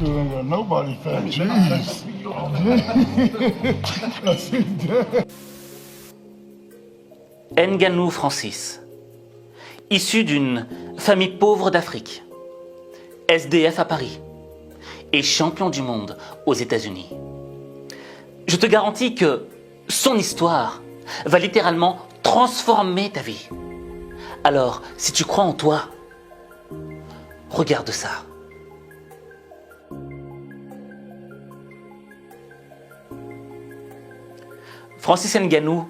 still ain't got nobody fat. Jeez. Ngannou Francis, issu d'une famille pauvre d'Afrique, SDF à Paris et champion du monde aux États-Unis. Je te garantis que son histoire va littéralement transformer ta vie. Alors, si tu crois en toi, regarde ça. Francis Ngannou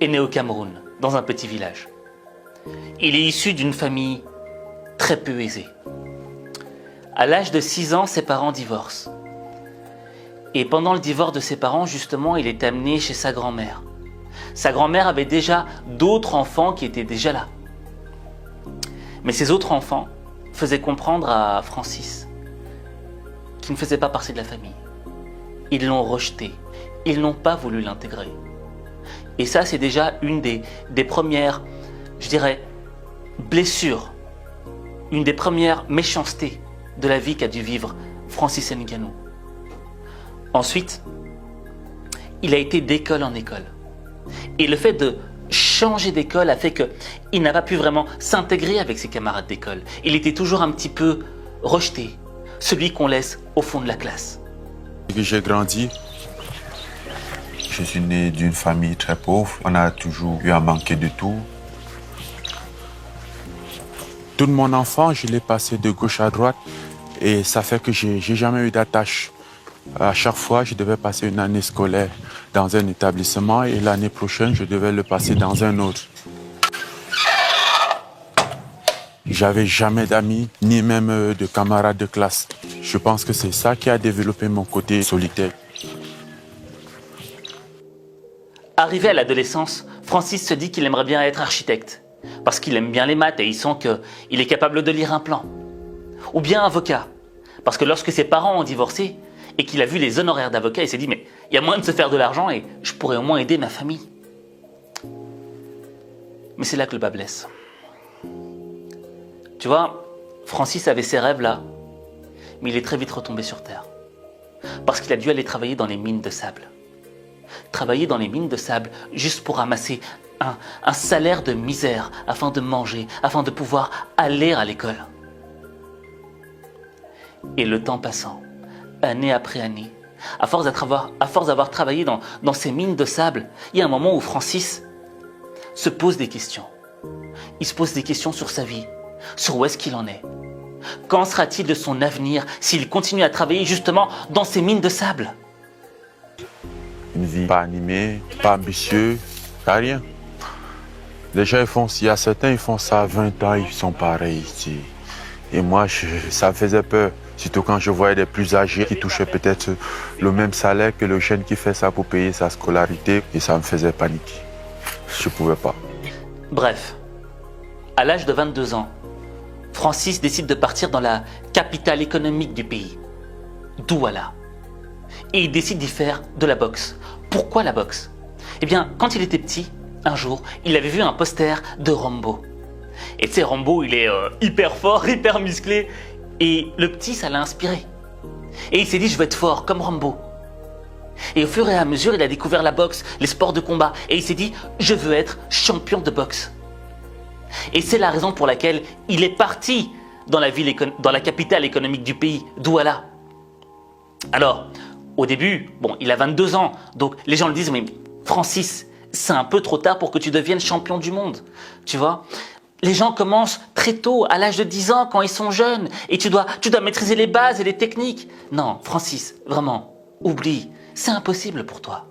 est né au Cameroun, dans un petit village. Il est issu d'une famille très peu aisée. À l'âge de 6 ans, ses parents divorcent. Et pendant le divorce de ses parents, justement, il est amené chez sa grand-mère. Sa grand-mère avait déjà d'autres enfants qui étaient déjà là. Mais ces autres enfants faisaient comprendre à Francis qu'il ne faisait pas partie de la famille. Ils l'ont rejeté. Ils n'ont pas voulu l'intégrer. Et ça, c'est déjà une des premières, je dirais, blessures, une des premières méchancetés de la vie qu'a dû vivre Francis Ngannou. Ensuite, il a été d'école en école. Et le fait de changer d'école a fait qu'il n'a pas pu vraiment s'intégrer avec ses camarades d'école. Il était toujours un petit peu rejeté, celui qu'on laisse au fond de la classe. J'ai grandi. Je suis né d'une famille très pauvre. On a toujours eu à manquer de tout. Toute mon enfance, je l'ai passé de gauche à droite. Et ça fait que j'ai jamais eu d'attache. À chaque fois, je devais passer une année scolaire dans un établissement et l'année prochaine, je devais le passer dans un autre. J'avais jamais d'amis, ni même de camarades de classe. Je pense que c'est ça qui a développé mon côté solitaire. Arrivé à l'adolescence, Francis se dit qu'il aimerait bien être architecte, parce qu'il aime bien les maths et il sent qu'il est capable de lire un plan. Ou bien avocat, parce que lorsque ses parents ont divorcé et qu'il a vu les honoraires d'avocat, il s'est dit « mais il y a moyen de se faire de l'argent et je pourrais au moins aider ma famille ». Mais c'est là que le bas blesse. Tu vois, Francis avait ses rêves là, mais il est très vite retombé sur terre. Parce qu'il a dû aller travailler dans les mines de sable. Travailler dans les mines de sable juste pour ramasser un salaire de misère afin de manger, afin de pouvoir aller à l'école. Et le temps passant, année après année, à force d'avoir travaillé dans ces mines de sable, il y a un moment où Francis se pose des questions. Il se pose des questions sur sa vie, sur où est-ce qu'il en est. Qu'en sera-t-il de son avenir s'il continue à travailler justement dans ces mines de sable ? Une vie pas animée, pas ambitieuse, pas rien. Les gens, il y a certains, ils font ça à 20 ans, ils sont pareils ici. Et moi, ça me faisait peur. Surtout quand je voyais des plus âgés qui touchaient peut-être le même salaire que le jeune qui fait ça pour payer sa scolarité. Et ça me faisait paniquer. Je ne pouvais pas. Bref, à l'âge de 22 ans, Francis décide de partir dans la capitale économique du pays, Douala. Et il décide d'y faire de la boxe. Pourquoi la boxe ? Eh bien, quand il était petit, un jour, il avait vu un poster de Rambo. Et tu sais, Rambo, il est hyper fort, hyper musclé. Et le petit, ça l'a inspiré. Et il s'est dit, je veux être fort, comme Rambo. Et au fur et à mesure, il a découvert la boxe, les sports de combat. Et il s'est dit, je veux être champion de boxe. Et c'est la raison pour laquelle il est parti dans la capitale économique du pays, Douala. Alors, au début, bon, il a 22 ans, donc les gens le disent, mais Francis, c'est un peu trop tard pour que tu deviennes champion du monde, tu vois. Les gens commencent très tôt, à l'âge de 10 ans, quand ils sont jeunes, et tu dois maîtriser les bases et les techniques. Non, Francis, vraiment, oublie, c'est impossible pour toi.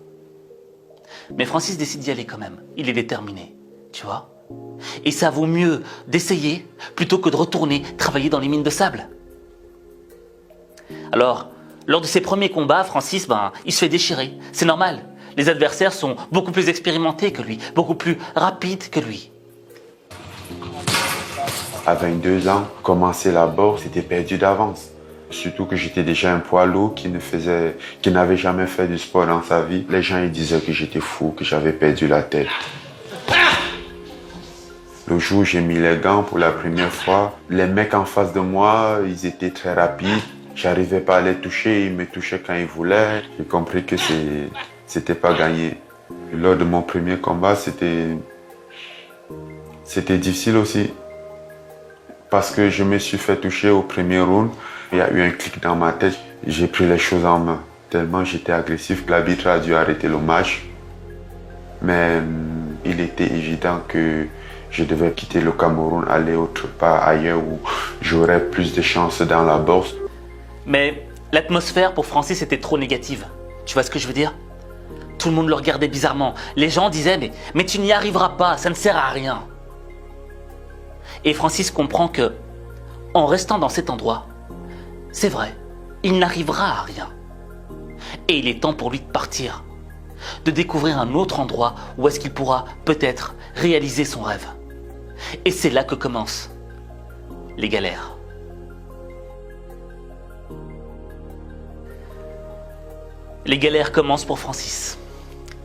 Mais Francis décide d'y aller quand même, il est déterminé, tu vois. Et ça vaut mieux d'essayer plutôt que de retourner travailler dans les mines de sable. Alors, lors de ses premiers combats, Francis, il se fait déchirer. C'est normal. Les adversaires sont beaucoup plus expérimentés que lui, beaucoup plus rapides que lui. À 22 ans, commencer la boxe, c'était perdu d'avance. Surtout que j'étais déjà un poids lourd qui n'avait jamais fait du sport dans sa vie. Les gens ils disaient que j'étais fou, que j'avais perdu la tête. Le jour où j'ai mis les gants pour la première fois, les mecs en face de moi, ils étaient très rapides. J'arrivais pas à les toucher, ils me touchaient quand ils voulaient. J'ai compris que c'était pas gagné. Lors de mon premier combat, c'était difficile aussi. Parce que je me suis fait toucher au premier round. Il y a eu un clic dans ma tête. J'ai pris les choses en main. Tellement j'étais agressif, l'arbitre a dû arrêter le match. Mais il était évident que je devais quitter le Cameroun, aller autre part ailleurs où j'aurais plus de chances dans la bourse. Mais l'atmosphère pour Francis était trop négative. Tu vois ce que je veux dire? Tout le monde le regardait bizarrement. Les gens disaient mais tu n'y arriveras pas, ça ne sert à rien. Et Francis comprend que, en restant dans cet endroit, c'est vrai, il n'arrivera à rien. Et il est temps pour lui de partir, de découvrir un autre endroit où est-ce qu'il pourra peut-être réaliser son rêve. Et c'est là que commencent les galères. Les galères commencent pour Francis.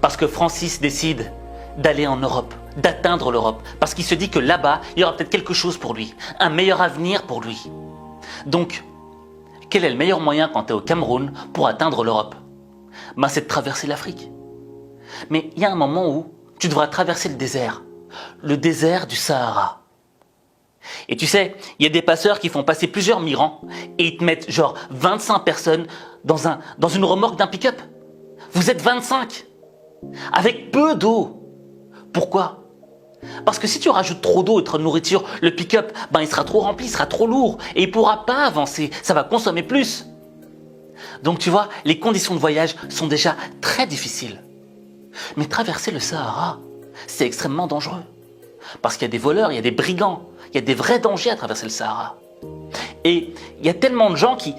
Parce que Francis décide d'aller en Europe, d'atteindre l'Europe. Parce qu'il se dit que là-bas, il y aura peut-être quelque chose pour lui, un meilleur avenir pour lui. Donc, quel est le meilleur moyen quand tu es au Cameroun pour atteindre l'Europe? C'est de traverser l'Afrique. Mais il y a un moment où tu devras traverser le désert du Sahara. Et tu sais, il y a des passeurs qui font passer plusieurs migrants et ils te mettent genre 25 personnes dans une remorque d'un pick-up. Vous êtes 25 avec peu d'eau. Pourquoi? Parce que si tu rajoutes trop d'eau et trop de nourriture, le pick-up, il sera trop rempli, il sera trop lourd et il ne pourra pas avancer, ça va consommer plus. Donc tu vois, les conditions de voyage sont déjà très difficiles. Mais traverser le Sahara, c'est extrêmement dangereux. Parce qu'il y a des voleurs, il y a des brigands, il y a des vrais dangers à traverser le Sahara. Et il y a tellement de gens qui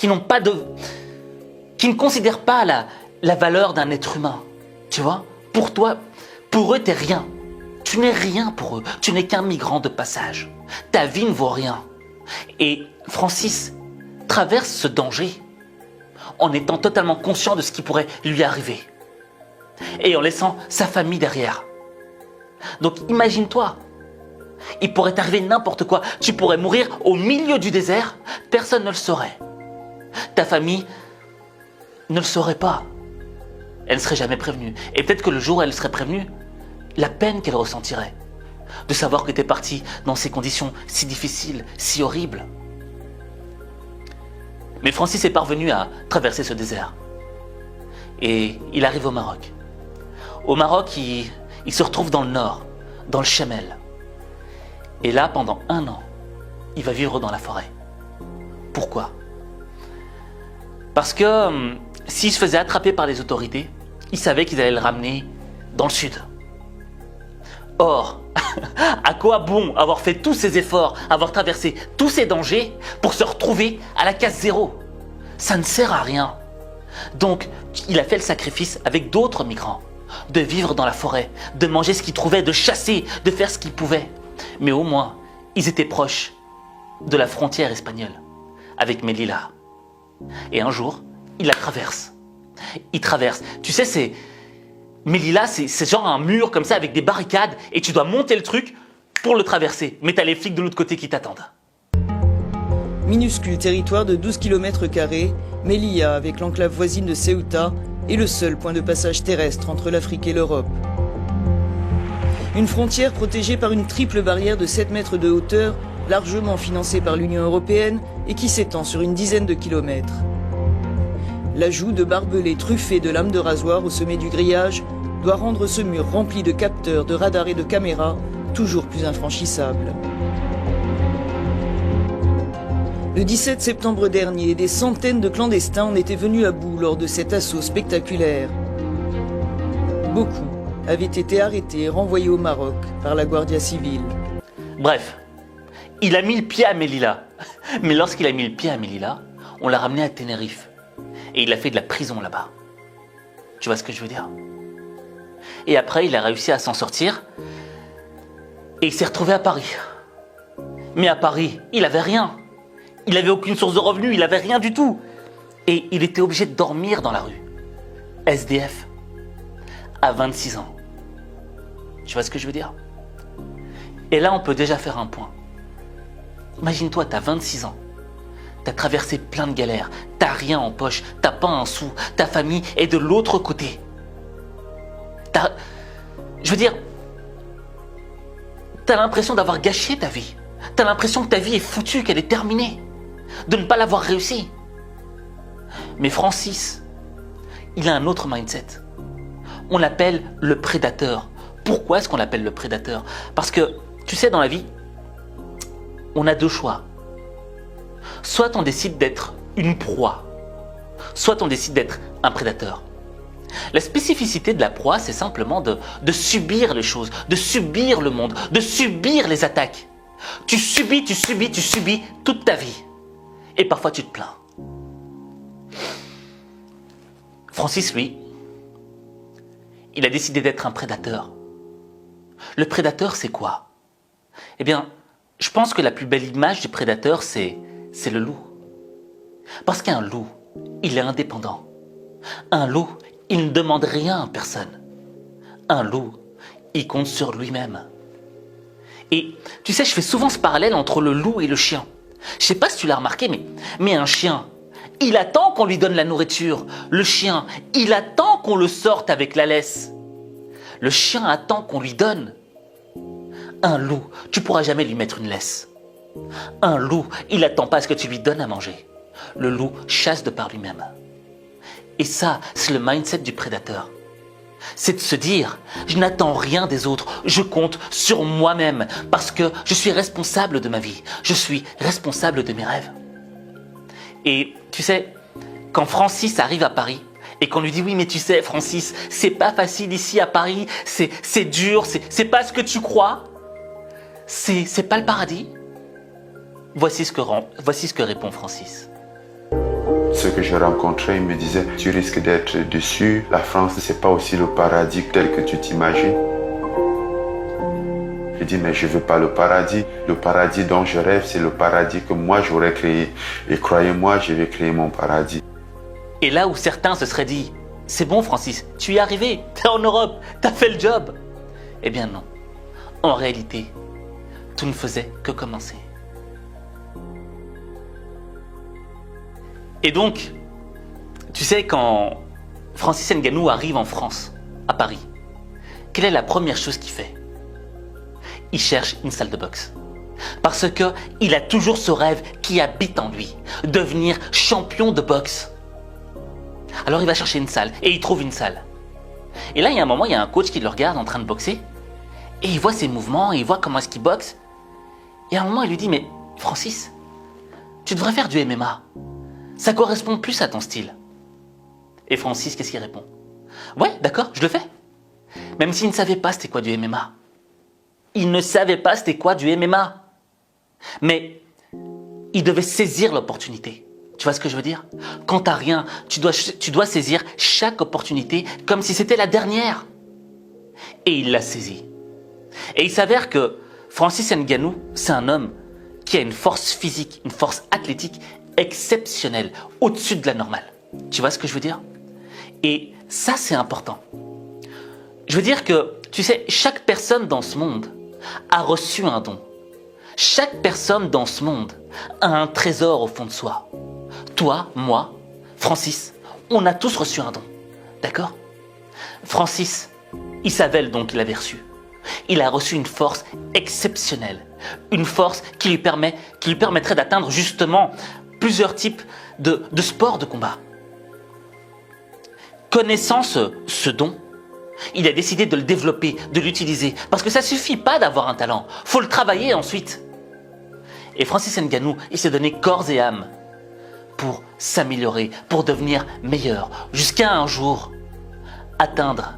ne considèrent pas la valeur d'un être humain. Tu vois, pour toi, pour eux, t'es rien. Tu n'es rien pour eux. Tu n'es qu'un migrant de passage. Ta vie ne vaut rien. Et Francis traverse ce danger en étant totalement conscient de ce qui pourrait lui arriver. Et en laissant sa famille derrière. Donc imagine-toi, il pourrait t'arriver n'importe quoi. Tu pourrais mourir au milieu du désert, personne ne le saurait. Ta famille ne le saurait pas. Elle ne serait jamais prévenue. Et peut-être que le jour où elle serait prévenue, la peine qu'elle ressentirait, de savoir que tu es parti dans ces conditions si difficiles, si horribles. Mais Francis est parvenu à traverser ce désert. Et il arrive au Maroc. Au Maroc, il se retrouve dans le nord, dans le Chamel. Et là, pendant 1 an, il va vivre dans la forêt. Pourquoi? Parce que s'il se faisait attraper par les autorités, il savait qu'ils allaient le ramener dans le sud. Or, à quoi bon avoir fait tous ces efforts, avoir traversé tous ces dangers pour se retrouver à la case zéro? Ça ne sert à rien. Donc, il a fait le sacrifice avec d'autres migrants, de vivre dans la forêt, de manger ce qu'ils trouvaient, de chasser, de faire ce qu'ils pouvaient. Mais au moins, ils étaient proches de la frontière espagnole, avec Melilla. Et un jour, il la traverse. Il traverse. Tu sais, Melilla, c'est genre un mur comme ça avec des barricades et tu dois monter le truc pour le traverser. Mais t'as les flics de l'autre côté qui t'attendent. Minuscule territoire de 12 km², Melilla, avec l'enclave voisine de Ceuta, est le seul point de passage terrestre entre l'Afrique et l'Europe. Une frontière protégée par une triple barrière de 7 mètres de hauteur, largement financée par l'Union européenne et qui s'étend sur une dizaine de kilomètres. L'ajout de barbelés truffés de lames de rasoir au sommet du grillage doit rendre ce mur rempli de capteurs, de radars et de caméras toujours plus infranchissable. Le 17 septembre dernier, des centaines de clandestins en étaient venus à bout lors de cet assaut spectaculaire. Beaucoup avaient été arrêtés et renvoyés au Maroc par la Guardia Civile. Bref, il a mis le pied à Melilla. Mais lorsqu'il a mis le pied à Melilla, on l'a ramené à Tenerife. Et il a fait de la prison là-bas. Tu vois ce que je veux dire? Et après, il a réussi à s'en sortir. Et il s'est retrouvé à Paris. Mais à Paris, il avait rien. Il n'avait aucune source de revenus, il n'avait rien du tout. Et il était obligé de dormir dans la rue. SDF. À 26 ans. Tu vois ce que je veux dire? Et là, on peut déjà faire un point. Imagine-toi, tu as 26 ans. T'as traversé plein de galères, t'as rien en poche, t'as pas un sou, ta famille est de l'autre côté. Je veux dire, t'as l'impression d'avoir gâché ta vie. T'as l'impression que ta vie est foutue, qu'elle est terminée, de ne pas l'avoir réussi. Mais Francis, il a un autre mindset. On l'appelle le prédateur. Pourquoi est-ce qu'on l'appelle le prédateur? Parce que, tu sais, dans la vie, on a deux choix. Soit on décide d'être une proie, soit on décide d'être un prédateur. La spécificité de la proie, c'est simplement de subir les choses, de subir le monde, de subir les attaques. Tu subis toute ta vie. Et parfois tu te plains. Francis, lui, il a décidé d'être un prédateur. Le prédateur, c'est quoi? Eh bien, je pense que la plus belle image du prédateur, c'est le loup. Parce qu'un loup, il est indépendant. Un loup, il ne demande rien à personne. Un loup, il compte sur lui-même. Et tu sais, je fais souvent ce parallèle entre le loup et le chien. Je sais pas si tu l'as remarqué, mais un chien, il attend qu'on lui donne la nourriture. Le chien, il attend qu'on le sorte avec la laisse. Le chien attend qu'on lui donne. Un loup, tu pourras jamais lui mettre une laisse. Un loup, il n'attend pas à ce que tu lui donnes à manger. Le loup chasse de par lui-même. Et ça, c'est le mindset du prédateur. C'est de se dire, je n'attends rien des autres, je compte sur moi-même parce que je suis responsable de ma vie, je suis responsable de mes rêves. Et tu sais, quand Francis arrive à Paris et qu'on lui dit, oui mais tu sais Francis, c'est pas facile ici à Paris, c'est dur, c'est pas ce que tu crois, c'est pas le paradis. Voici ce que répond Francis. Ceux que je rencontrais, ils me disaient, tu risques d'être déçu. La France, c'est pas aussi le paradis tel que tu t'imagines. Je dis, mais je veux pas le paradis. Le paradis dont je rêve, c'est le paradis que moi j'aurais créé. Et croyez-moi, je vais créer mon paradis. Et là où certains se seraient dit, c'est bon Francis, tu y es arrivé, t'es en Europe, t'as fait le job. Eh bien non. En réalité, tout ne faisait que commencer. Et donc, tu sais, quand Francis Ngannou arrive en France, à Paris, quelle est la première chose qu'il fait? Il cherche une salle de boxe. Parce qu'il a toujours ce rêve qui habite en lui, devenir champion de boxe. Alors il va chercher une salle, et il trouve une salle. Et là, il y a un moment, il y a un coach qui le regarde en train de boxer, et il voit ses mouvements, et il voit comment est-ce qu'il boxe. Et à un moment, il lui dit, mais Francis, tu devrais faire du MMA. Ça correspond plus à ton style. Et Francis, qu'est-ce qu'il répond? Ouais, d'accord, je le fais. Même s'il ne savait pas c'était quoi du MMA. Il ne savait pas c'était quoi du MMA. Mais il devait saisir l'opportunité. Tu vois ce que je veux dire? Quand t'as rien, tu dois saisir chaque opportunité comme si c'était la dernière. Et il l'a saisi. Et il s'avère que Francis Ngannou, c'est un homme qui a une force physique, une force athlétique exceptionnelle, au-dessus de la normale. Tu vois ce que je veux dire? Et ça, c'est important. Je veux dire que, tu sais, chaque personne dans ce monde a reçu un don. Chaque personne dans ce monde a un trésor au fond de soi. Toi, moi, Francis, on a tous reçu un don. D'accord? Francis, il savait le don qu'il avait reçu. Il a reçu une force exceptionnelle. Une force qui lui permettrait d'atteindre justement plusieurs types de sports de combat. Connaissant ce don, il a décidé de le développer, de l'utiliser. Parce que ça suffit pas d'avoir un talent. Faut le travailler ensuite. Et Francis Ngannou, il s'est donné corps et âme pour s'améliorer, pour devenir meilleur. Jusqu'à un jour, atteindre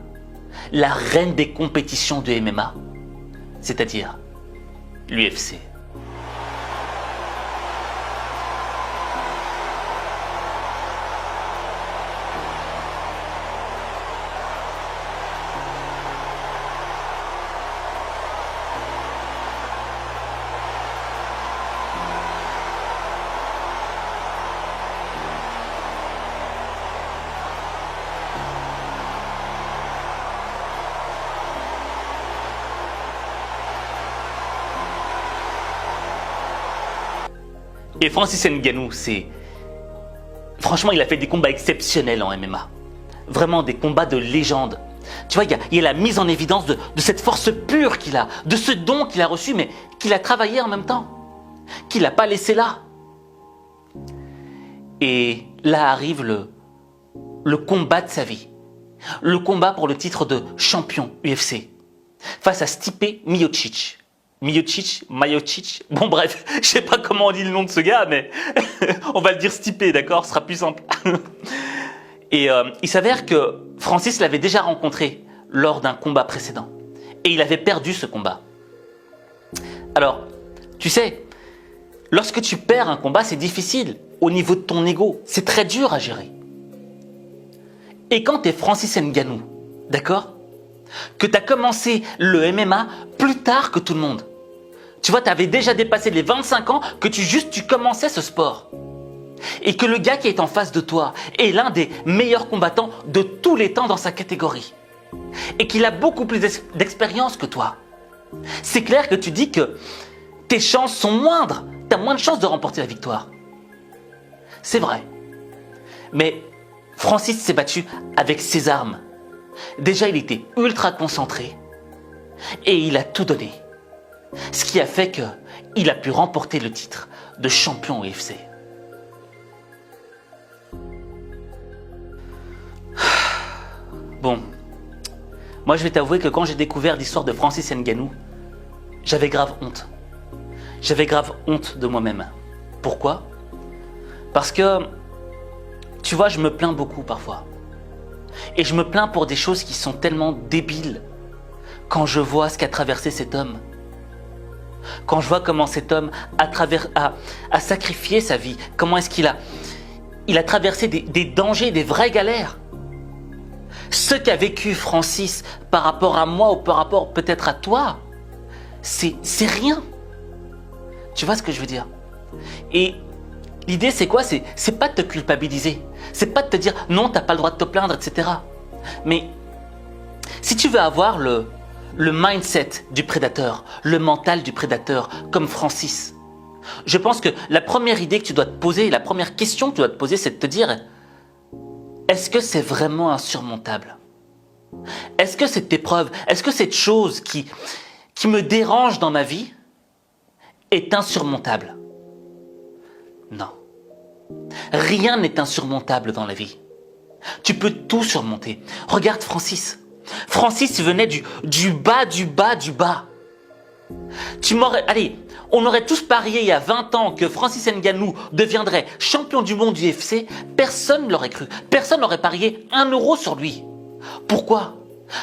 la reine des compétitions de MMA, c'est-à-dire l'UFC. Et Francis Ngannou, c'est... Franchement, il a fait des combats exceptionnels en MMA. Vraiment des combats de légende. Tu vois, il y a la mise en évidence de cette force pure qu'il a, de ce don qu'il a reçu, mais qu'il a travaillé en même temps, qu'il n'a pas laissé là. Et là arrive le combat de sa vie. Le combat pour le titre de champion UFC. Face à Stipe Miocic. Miocic, bon bref, je sais pas comment on dit le nom de ce gars, mais on va le dire Stipe, d'accord, ce sera plus simple. Et il s'avère que Francis l'avait déjà rencontré lors d'un combat précédent. Et il avait perdu ce combat. Alors, tu sais, lorsque tu perds un combat, c'est difficile au niveau de ton ego. C'est très dur à gérer. Et quand tu es Francis Ngannou, d'accord, que tu as commencé le MMA plus tard que tout le monde. Tu vois, tu avais déjà dépassé les 25 ans que tu commençais ce sport. Et que le gars qui est en face de toi est l'un des meilleurs combattants de tous les temps dans sa catégorie. Et qu'il a beaucoup plus d'expérience que toi. C'est clair que tu dis que tes chances sont moindres. Tu as moins de chances de remporter la victoire. C'est vrai. Mais Francis s'est battu avec ses armes. Déjà, il était ultra concentré. Et il a tout donné. Ce qui a fait qu'il a pu remporter le titre de champion UFC. Bon, moi je vais t'avouer que quand j'ai découvert l'histoire de Francis Ngannou, j'avais grave honte. J'avais grave honte de moi-même. Pourquoi? Parce que, tu vois, je me plains beaucoup parfois. Et je me plains pour des choses qui sont tellement débiles quand je vois ce qu'a traversé cet homme. Quand je vois comment cet homme a sacrifié sa vie, comment est-ce qu'il a traversé des dangers, des vraies galères. Ce qu'a vécu Francis par rapport à moi ou par rapport peut-être à toi, c'est rien. Tu vois ce que je veux dire? Et l'idée c'est quoi? C'est pas de te culpabiliser. C'est pas de te dire non, t'as pas le droit de te plaindre, etc. Mais si tu veux avoir le mindset du prédateur, le mental du prédateur, comme Francis, je pense que la première idée que tu dois te poser, la première question que tu dois te poser, c'est de te dire: est-ce que c'est vraiment insurmontable? Est-ce que cette épreuve, est-ce que cette chose qui me dérange dans ma vie est insurmontable? Non. Rien n'est insurmontable dans la vie. Tu peux tout surmonter. Regarde Francis. Francis venait du bas, du bas, du bas. Allez, on aurait tous parié il y a 20 ans que Francis Ngannou deviendrait champion du monde du UFC. Personne ne l'aurait cru. Personne n'aurait parié 1 euro sur lui. Pourquoi?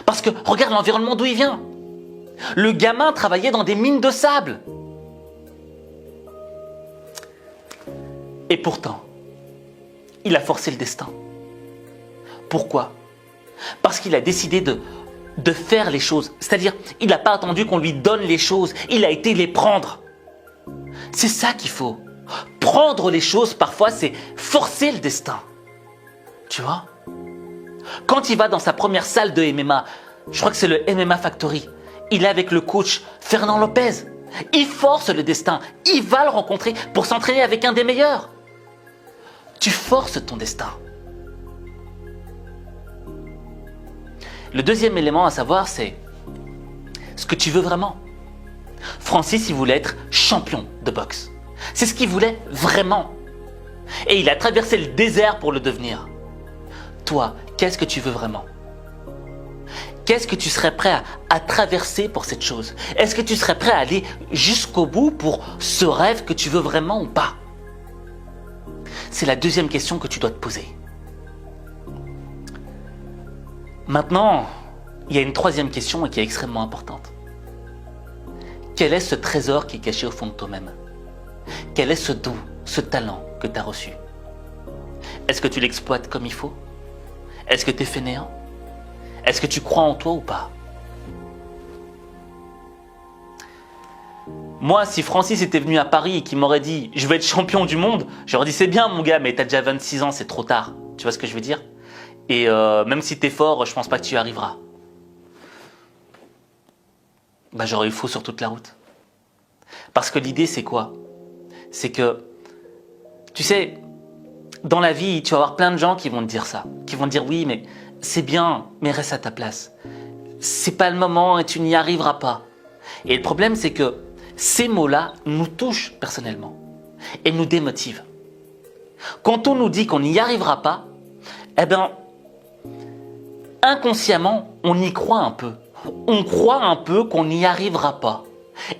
Parce que regarde l'environnement d'où il vient. Le gamin travaillait dans des mines de sable. Et pourtant, il a forcé le destin. Pourquoi? Parce qu'il a décidé de faire les choses. C'est-à-dire, il n'a pas attendu qu'on lui donne les choses. Il a été les prendre. C'est ça qu'il faut. Prendre les choses, parfois, c'est forcer le destin. Tu vois? Quand il va dans sa première salle de MMA, je crois que c'est le MMA Factory, il est avec le coach Fernand Lopez. Il force le destin. Il va le rencontrer pour s'entraîner avec un des meilleurs. Tu forces ton destin. Le deuxième élément à savoir, c'est ce que tu veux vraiment. Francis, il voulait être champion de boxe. C'est ce qu'il voulait vraiment. Et il a traversé le désert pour le devenir. Toi, qu'est-ce que tu veux vraiment? Qu'est-ce que tu serais prêt à traverser pour cette chose? Est-ce que tu serais prêt à aller jusqu'au bout pour ce rêve que tu veux vraiment ou pas? C'est la deuxième question que tu dois te poser. Maintenant, il y a une troisième question et qui est extrêmement importante. Quel est ce trésor qui est caché au fond de toi-même? Quel est ce don, ce talent que tu as reçu? Est-ce que tu l'exploites comme il faut? Est-ce que tu es fainéant? Est-ce que tu crois en toi ou pas? Moi, si Francis était venu à Paris et qu'il m'aurait dit « je veux être champion du monde », j'aurais dit « c'est bien mon gars, mais t'as déjà 26 ans, c'est trop tard ». Tu vois ce que je veux dire? Et même si t'es fort, je pense pas que tu y arriveras. Bah, j'aurais eu faux sur toute la route. Parce que l'idée, c'est quoi? C'est que Tu sais, dans la vie, tu vas avoir plein de gens qui vont te dire ça. Qui vont te dire oui, mais c'est bien, mais reste à ta place. C'est pas le moment et tu n'y arriveras pas. Et le problème, c'est que ces mots-là nous touchent personnellement et nous démotivent. Quand on nous dit qu'on n'y arrivera pas, eh bien, inconsciemment, on y croit un peu. On croit un peu qu'on n'y arrivera pas.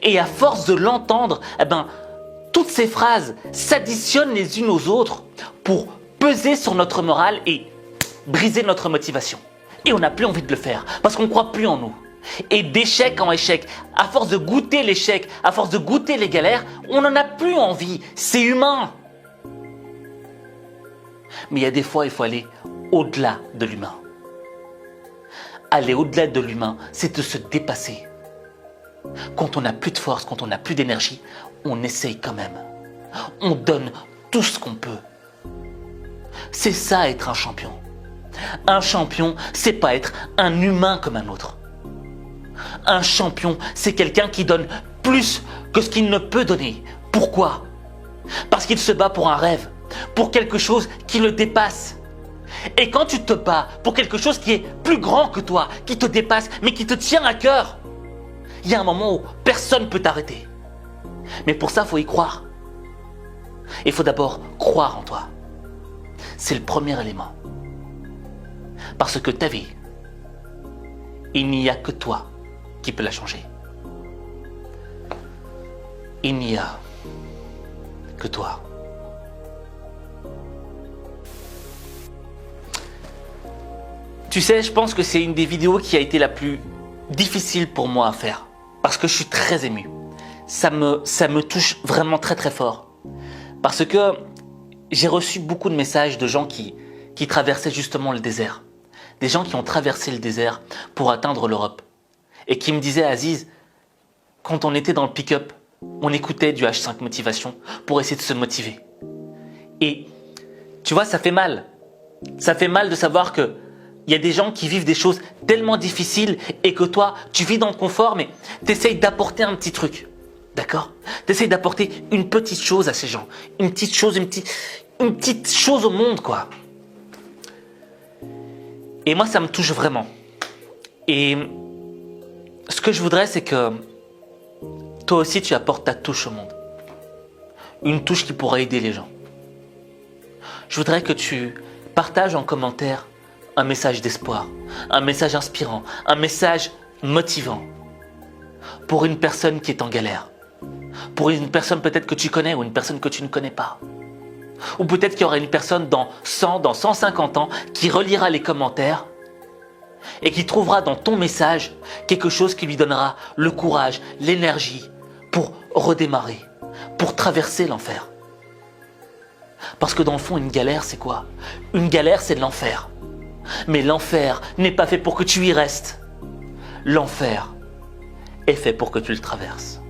Et à force de l'entendre, eh ben, toutes ces phrases s'additionnent les unes aux autres pour peser sur notre morale et briser notre motivation. Et on n'a plus envie de le faire parce qu'on ne croit plus en nous. Et d'échec en échec, à force de goûter l'échec, à force de goûter les galères, on n'en a plus envie. C'est humain. Mais il y a des fois, il faut aller au-delà de l'humain. Aller au-delà de l'humain, c'est de se dépasser. Quand on n'a plus de force, quand on n'a plus d'énergie, on essaye quand même. On donne tout ce qu'on peut. C'est ça être un champion. Un champion, c'est pas être un humain comme un autre. Un champion, c'est quelqu'un qui donne plus que ce qu'il ne peut donner. Pourquoi? Parce qu'il se bat pour un rêve, pour quelque chose qui le dépasse. Et quand tu te bats pour quelque chose qui est plus grand que toi, qui te dépasse, mais qui te tient à cœur, il y a un moment où personne ne peut t'arrêter. Mais pour ça, il faut y croire. Il faut d'abord croire en toi. C'est le premier élément. Parce que ta vie, il n'y a que toi qui peut la changer. Il n'y a que toi. Tu sais, je pense que c'est une des vidéos qui a été la plus difficile pour moi à faire. Parce que je suis très ému. Ça me touche vraiment très très fort. Parce que j'ai reçu beaucoup de messages de gens qui traversaient justement le désert. Des gens qui ont traversé le désert pour atteindre l'Europe. Et qui me disaient, Aziz, quand on était dans le pick-up, on écoutait du H5 Motivation pour essayer de se motiver. Et tu vois, ça fait mal. Ça fait mal de savoir que il y a des gens qui vivent des choses tellement difficiles et que toi, tu vis dans le confort, mais tu essayes d'apporter un petit truc. D'accord? Tu essayes d'apporter une petite chose à ces gens. Une petite chose au monde, quoi. Et moi, ça me touche vraiment. Et ce que je voudrais, c'est que toi aussi, tu apportes ta touche au monde. Une touche qui pourra aider les gens. Je voudrais que tu partages en commentaire un message d'espoir, un message inspirant, un message motivant pour une personne qui est en galère, pour une personne peut-être que tu connais ou une personne que tu ne connais pas. Ou peut-être qu'il y aura une personne dans 100, dans 150 ans qui relira les commentaires et qui trouvera dans ton message quelque chose qui lui donnera le courage, l'énergie pour redémarrer, pour traverser l'enfer. Parce que dans le fond, une galère, c'est quoi? Une galère, c'est de l'enfer. Mais l'enfer n'est pas fait pour que tu y restes. L'enfer est fait pour que tu le traverses.